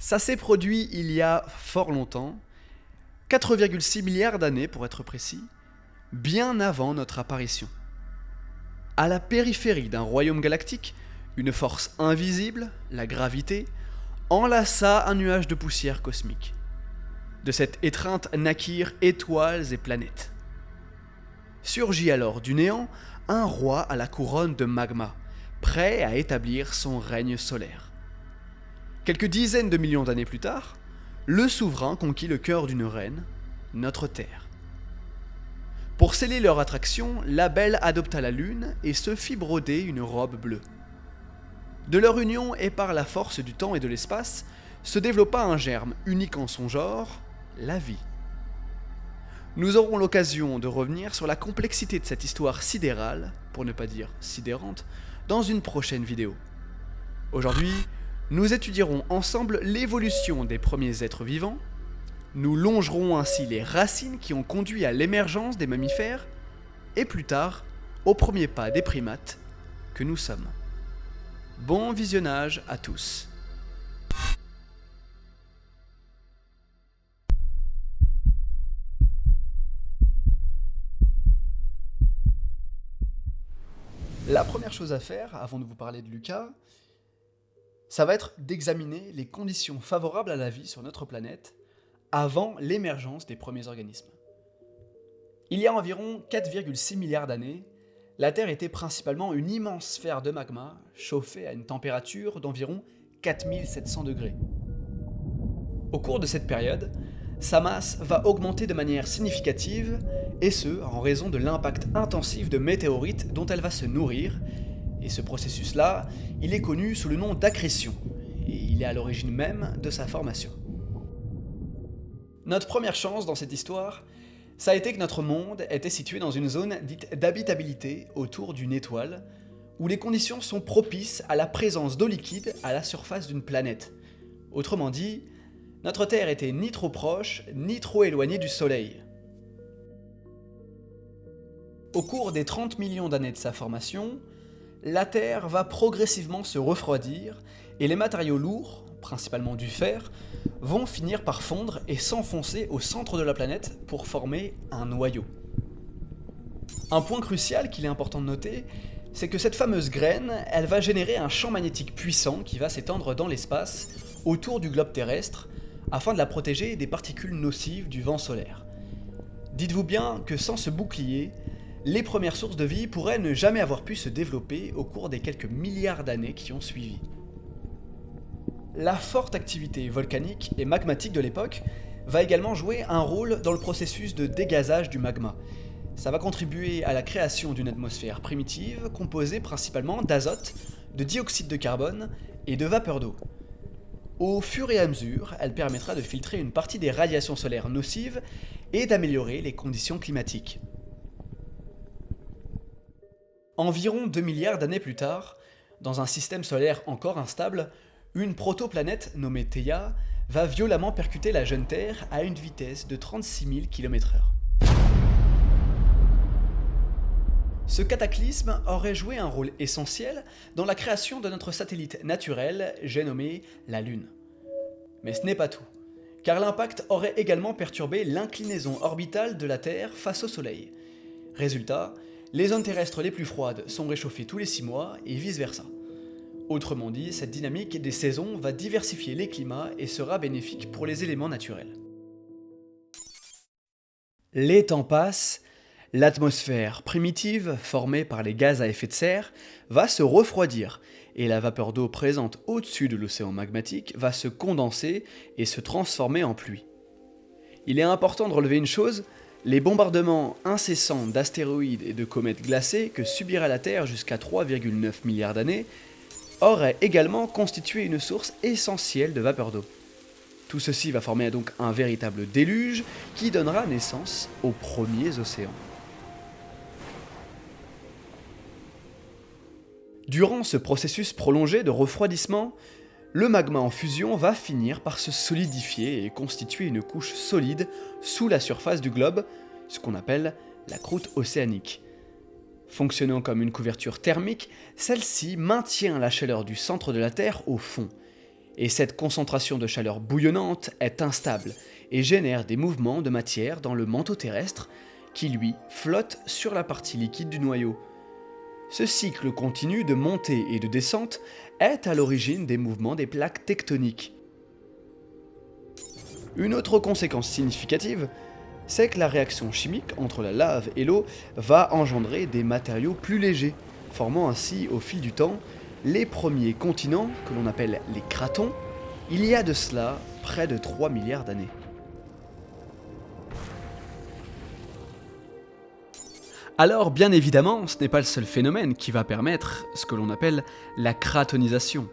Ça s'est produit il y a fort longtemps, 4,6 milliards d'années pour être précis, bien avant notre apparition. À la périphérie d'un royaume galactique, une force invisible, la gravité, enlaça un nuage de poussière cosmique. De cette étreinte naquirent étoiles et planètes. Surgit alors du néant un roi à la couronne de magma, prêt à établir son règne solaire. Quelques dizaines de millions d'années plus tard, le souverain conquit le cœur d'une reine, notre Terre. Pour sceller leur attraction, la belle adopta la Lune et se fit broder une robe bleue. De leur union et par la force du temps et de l'espace, se développa un germe unique en son genre, la vie. Nous aurons l'occasion de revenir sur la complexité de cette histoire sidérale, pour ne pas dire sidérante, dans une prochaine vidéo. Aujourd'hui, nous étudierons ensemble l'évolution des premiers êtres vivants, nous longerons ainsi les racines qui ont conduit à l'émergence des mammifères, et plus tard, au premier pas des primates que nous sommes. Bon visionnage à tous. La première chose à faire, avant de vous parler de Lucas, ça va être d'examiner les conditions favorables à la vie sur notre planète avant l'émergence des premiers organismes. Il y a environ 4,6 milliards d'années, la Terre était principalement une immense sphère de magma chauffée à une température d'environ 4700 degrés. Au cours de cette période, sa masse va augmenter de manière significative, et ce, en raison de l'impact intensif de météorites dont elle va se nourrir. Et ce processus-là, il est connu sous le nom d'accrétion, et il est à l'origine même de sa formation. Notre première chance dans cette histoire, ça a été que notre monde était situé dans une zone dite d'habitabilité autour d'une étoile, où les conditions sont propices à la présence d'eau liquide à la surface d'une planète. Autrement dit, notre Terre était ni trop proche, ni trop éloignée du Soleil. Au cours des 30 millions d'années de sa formation, la Terre va progressivement se refroidir et les matériaux lourds, principalement du fer, vont finir par fondre et s'enfoncer au centre de la planète pour former un noyau. Un point crucial qu'il est important de noter, c'est que cette fameuse graine, elle va générer un champ magnétique puissant qui va s'étendre dans l'espace autour du globe terrestre afin de la protéger des particules nocives du vent solaire. Dites-vous bien que sans ce bouclier, les premières sources de vie pourraient ne jamais avoir pu se développer au cours des quelques milliards d'années qui ont suivi. La forte activité volcanique et magmatique de l'époque va également jouer un rôle dans le processus de dégazage du magma. Ça va contribuer à la création d'une atmosphère primitive composée principalement d'azote, de dioxyde de carbone et de vapeur d'eau. Au fur et à mesure, elle permettra de filtrer une partie des radiations solaires nocives et d'améliorer les conditions climatiques. Environ 2 milliards d'années plus tard, dans un système solaire encore instable, une protoplanète nommée Theia va violemment percuter la jeune Terre à une vitesse de 36 000 km/h. Ce cataclysme aurait joué un rôle essentiel dans la création de notre satellite naturel, j'ai nommé la Lune. Mais ce n'est pas tout, car l'impact aurait également perturbé l'inclinaison orbitale de la Terre face au Soleil. Résultat, les zones terrestres les plus froides sont réchauffées tous les 6 mois et vice-versa. Autrement dit, cette dynamique des saisons va diversifier les climats et sera bénéfique pour les éléments naturels. Les temps passent, l'atmosphère primitive, formée par les gaz à effet de serre, va se refroidir et la vapeur d'eau présente au-dessus de l'océan magmatique va se condenser et se transformer en pluie. Il est important de relever une chose, les bombardements incessants d'astéroïdes et de comètes glacées que subira la Terre jusqu'à 3,9 milliards d'années aurait également constitué une source essentielle de vapeur d'eau. Tout ceci va former donc un véritable déluge qui donnera naissance aux premiers océans. Durant ce processus prolongé de refroidissement, le magma en fusion va finir par se solidifier et constituer une couche solide sous la surface du globe, ce qu'on appelle la croûte océanique. Fonctionnant comme une couverture thermique, celle-ci maintient la chaleur du centre de la Terre au fond. Et cette concentration de chaleur bouillonnante est instable et génère des mouvements de matière dans le manteau terrestre qui, lui, flotte sur la partie liquide du noyau. Ce cycle continu de montée et de descente est à l'origine des mouvements des plaques tectoniques. Une autre conséquence significative, c'est que la réaction chimique entre la lave et l'eau va engendrer des matériaux plus légers, formant ainsi au fil du temps les premiers continents que l'on appelle les cratons, il y a de cela près de 3 milliards d'années. Alors bien évidemment, ce n'est pas le seul phénomène qui va permettre ce que l'on appelle la cratonisation.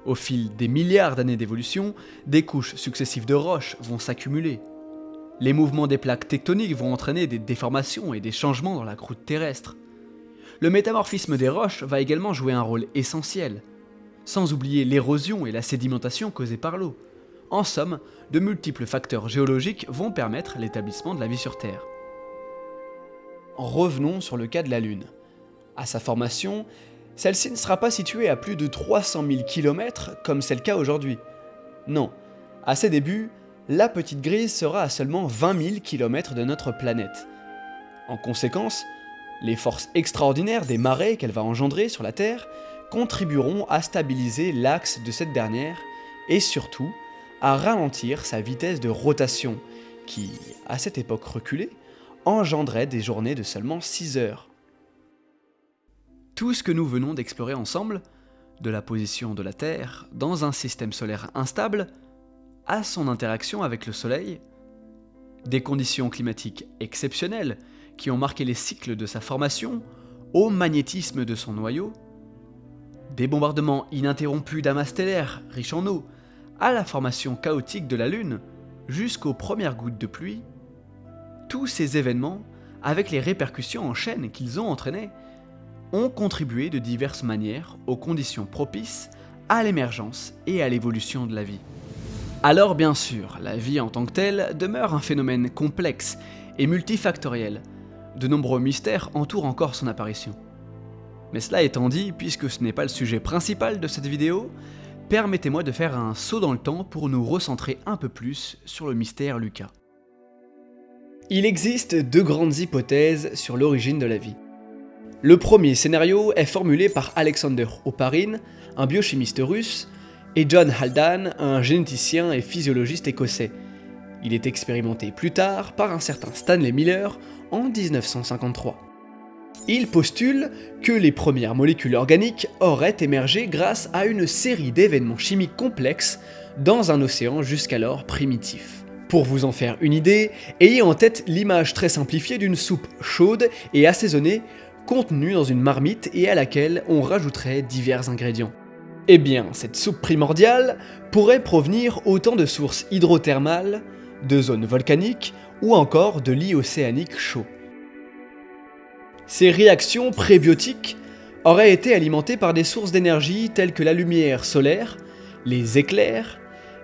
Au fil des milliards d'années d'évolution, des couches successives de roches vont s'accumuler. Les mouvements des plaques tectoniques vont entraîner des déformations et des changements dans la croûte terrestre. Le métamorphisme des roches va également jouer un rôle essentiel, sans oublier l'érosion et la sédimentation causées par l'eau. En somme, de multiples facteurs géologiques vont permettre l'établissement de la vie sur Terre. Revenons sur le cas de la Lune. À sa formation, celle-ci ne sera pas située à plus de 300 000 km comme c'est le cas aujourd'hui. Non, à ses débuts, la petite grise sera à seulement 20 000 km de notre planète. En conséquence, les forces extraordinaires des marées qu'elle va engendrer sur la Terre contribueront à stabiliser l'axe de cette dernière et surtout à ralentir sa vitesse de rotation qui, à cette époque reculée, engendrait des journées de seulement 6 heures. Tout ce que nous venons d'explorer ensemble, de la position de la Terre dans un système solaire instable, à son interaction avec le Soleil, des conditions climatiques exceptionnelles qui ont marqué les cycles de sa formation, au magnétisme de son noyau, des bombardements ininterrompus d'amas stellaires riches en eau, à la formation chaotique de la Lune, jusqu'aux premières gouttes de pluie, tous ces événements, avec les répercussions en chaîne qu'ils ont entraînées, ont contribué de diverses manières aux conditions propices à l'émergence et à l'évolution de la vie. Alors bien sûr, la vie en tant que telle demeure un phénomène complexe et multifactoriel. De nombreux mystères entourent encore son apparition. Mais cela étant dit, puisque ce n'est pas le sujet principal de cette vidéo, permettez-moi de faire un saut dans le temps pour nous recentrer un peu plus sur le mystère Lucas. Il existe deux grandes hypothèses sur l'origine de la vie. Le premier scénario est formulé par Alexander Oparin, un biochimiste russe, et John Haldane, un généticien et physiologiste écossais. Il est expérimenté plus tard par un certain Stanley Miller en 1953. Il postule que les premières molécules organiques auraient émergé grâce à une série d'événements chimiques complexes dans un océan jusqu'alors primitif. Pour vous en faire une idée, ayez en tête l'image très simplifiée d'une soupe chaude et assaisonnée contenue dans une marmite et à laquelle on rajouterait divers ingrédients. Eh bien, cette soupe primordiale pourrait provenir autant de sources hydrothermales, de zones volcaniques ou encore de lits océaniques chauds. Ces réactions prébiotiques auraient été alimentées par des sources d'énergie telles que la lumière solaire, les éclairs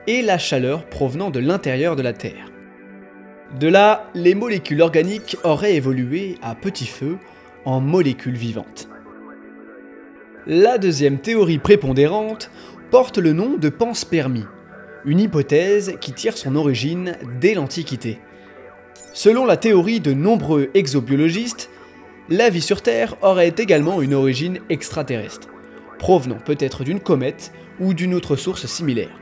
et la chaleur provenant de l'intérieur de la Terre. De là, les molécules organiques auraient évolué à petit feu en molécules vivantes. La deuxième théorie prépondérante porte le nom de panspermie, une hypothèse qui tire son origine dès l'Antiquité. Selon la théorie de nombreux exobiologistes, la vie sur Terre aurait également une origine extraterrestre, provenant peut-être d'une comète ou d'une autre source similaire.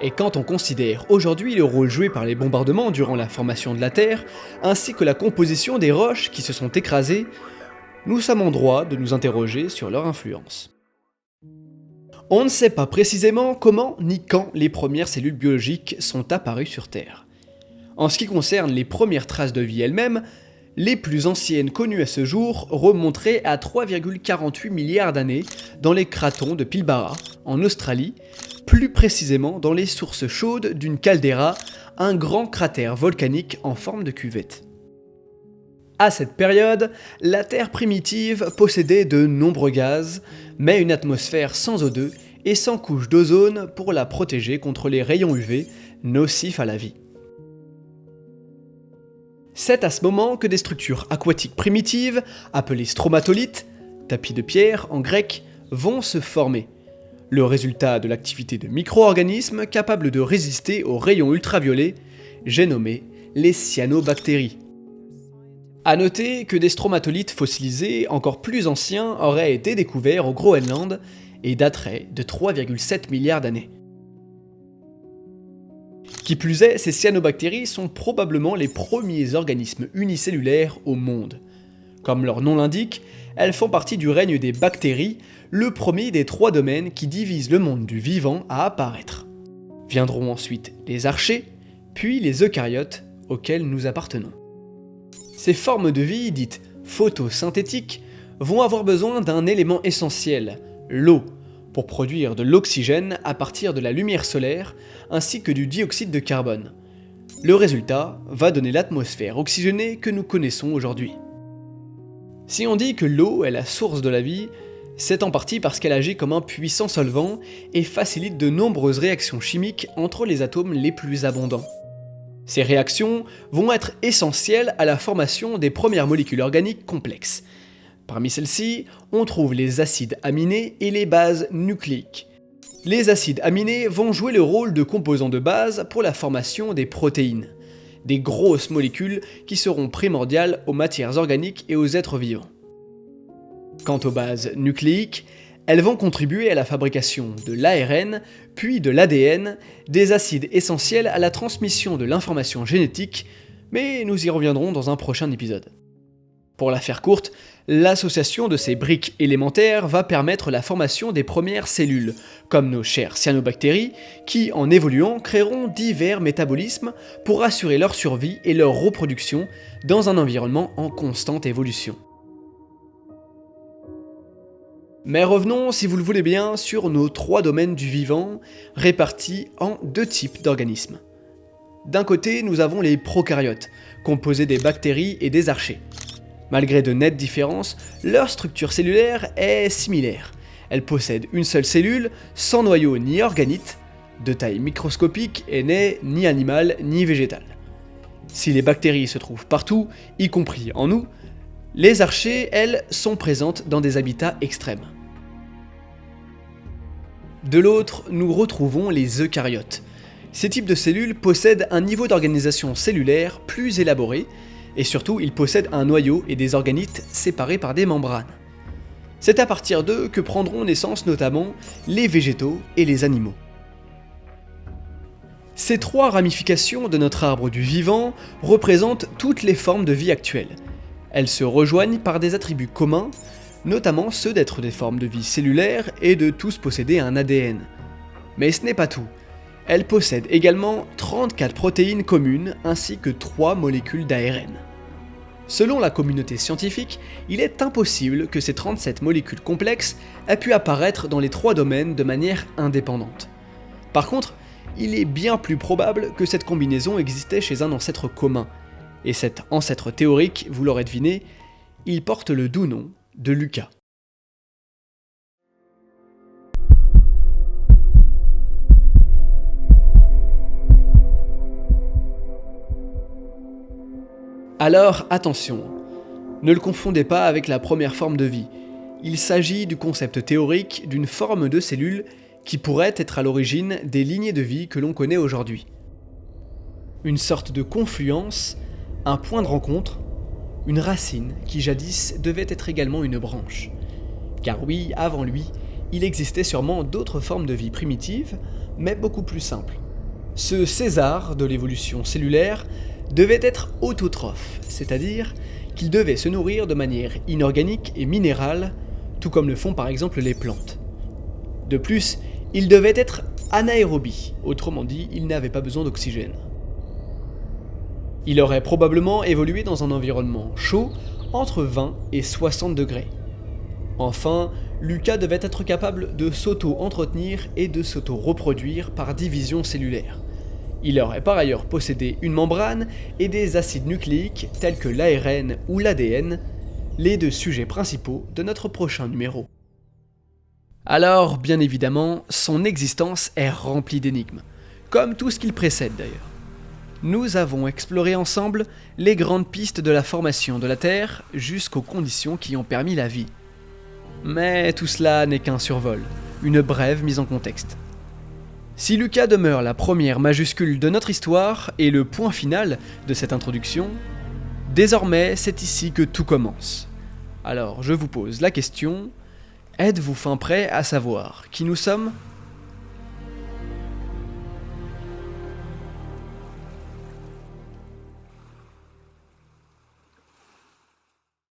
Et quand on considère aujourd'hui le rôle joué par les bombardements durant la formation de la Terre, ainsi que la composition des roches qui se sont écrasées, nous sommes en droit de nous interroger sur leur influence. On ne sait pas précisément comment ni quand les premières cellules biologiques sont apparues sur Terre. En ce qui concerne les premières traces de vie elles-mêmes, Les plus anciennes connues à ce jour remonteraient à 3,48 milliards d'années dans les cratons de Pilbara, en Australie, plus précisément dans les sources chaudes d'une caldeira, un grand cratère volcanique en forme de cuvette. À cette période, la Terre primitive possédait de nombreux gaz, mais une atmosphère sans O2 et sans couche d'ozone pour la protéger contre les rayons UV nocifs à la vie. C'est à ce moment que des structures aquatiques primitives, appelées stromatolithes, tapis de pierre en grec, vont se former. Le résultat de l'activité de micro-organismes capables de résister aux rayons ultraviolets, j'ai nommé les cyanobactéries. A noter que des stromatolithes fossilisés encore plus anciens auraient été découverts au Groenland et dateraient de 3,7 milliards d'années. Qui plus est, ces cyanobactéries sont probablement les premiers organismes unicellulaires au monde. Comme leur nom l'indique, elles font partie du règne des bactéries, le premier des 3 domaines qui divisent le monde du vivant à apparaître. Viendront ensuite les archées, puis les eucaryotes auxquels nous appartenons. Ces formes de vie dites photosynthétiques vont avoir besoin d'un élément essentiel, l'eau, pour produire de l'oxygène à partir de la lumière solaire ainsi que du dioxyde de carbone. Le résultat va donner l'atmosphère oxygénée que nous connaissons aujourd'hui. Si on dit que l'eau est la source de la vie, c'est en partie parce qu'elle agit comme un puissant solvant et facilite de nombreuses réactions chimiques entre les atomes les plus abondants. Ces réactions vont être essentielles à la formation des premières molécules organiques complexes. Parmi celles-ci, on trouve les acides aminés et les bases nucléiques. Les acides aminés vont jouer le rôle de composants de base pour la formation des protéines, des grosses molécules qui seront primordiales aux matières organiques et aux êtres vivants. Quant aux bases nucléiques, elles vont contribuer à la fabrication de l'ARN, puis de l'ADN, des acides essentiels à la transmission de l'information génétique, mais nous y reviendrons dans un prochain épisode. Pour la faire courte, l'association de ces briques élémentaires va permettre la formation des premières cellules, comme nos chères cyanobactéries, qui, en évoluant, créeront divers métabolismes pour assurer leur survie et leur reproduction dans un environnement en constante évolution. Mais revenons, si vous le voulez bien, sur nos 3 domaines du vivant, répartis en 2 types d'organismes. D'un côté, nous avons les prokaryotes, composés des bactéries et des archées. Malgré de nettes différences, leur structure cellulaire est similaire. Elles possèdent une seule cellule, sans noyau ni organite, de taille microscopique et n'est ni animale ni végétale. Si les bactéries se trouvent partout, y compris en nous, les archées, elles, sont présentes dans des habitats extrêmes. De l'autre, nous retrouvons les eucaryotes. Ces types de cellules possèdent un niveau d'organisation cellulaire plus élaboré, et surtout, ils possèdent un noyau et des organites séparés par des membranes. C'est à partir d'eux que prendront naissance notamment les végétaux et les animaux. Ces 3 ramifications de notre arbre du vivant représentent toutes les formes de vie actuelles. Elles se rejoignent par des attributs communs, notamment ceux d'être des formes de vie cellulaires et de tous posséder un ADN. Mais ce n'est pas tout. Elles possèdent également 34 protéines communes ainsi que 3 molécules d'ARN. Selon la communauté scientifique, il est impossible que ces 37 molécules complexes aient pu apparaître dans les 3 domaines de manière indépendante. Par contre, il est bien plus probable que cette combinaison existait chez un ancêtre commun. Et cet ancêtre théorique, vous l'aurez deviné, il porte le doux nom de Lucas. Alors attention, ne le confondez pas avec la première forme de vie. Il s'agit du concept théorique d'une forme de cellule qui pourrait être à l'origine des lignées de vie que l'on connaît aujourd'hui. Une sorte de confluence, un point de rencontre, une racine qui jadis devait être également une branche. Car oui, avant lui, il existait sûrement d'autres formes de vie primitives, mais beaucoup plus simples. Ce César de l'évolution cellulaire devait être autotrophe, c'est-à-dire qu'il devait se nourrir de manière inorganique et minérale, tout comme le font par exemple les plantes. De plus, il devait être anaérobie, autrement dit, il n'avait pas besoin d'oxygène. Il aurait probablement évolué dans un environnement chaud, entre 20 et 60 degrés. Enfin, Lucas devait être capable de s'auto-entretenir et de s'auto-reproduire par division cellulaire. Il aurait par ailleurs possédé une membrane et des acides nucléiques tels que l'ARN ou l'ADN, les deux sujets principaux de notre prochain numéro. Alors, bien évidemment, son existence est remplie d'énigmes, comme tout ce qu'il précède d'ailleurs. Nous avons exploré ensemble les grandes pistes de la formation de la Terre jusqu'aux conditions qui ont permis la vie. Mais tout cela n'est qu'un survol, une brève mise en contexte. Si Lucas demeure la première majuscule de notre histoire et le point final de cette introduction, désormais c'est ici que tout commence. Alors je vous pose la question, êtes-vous fin prêt à savoir qui nous sommes ?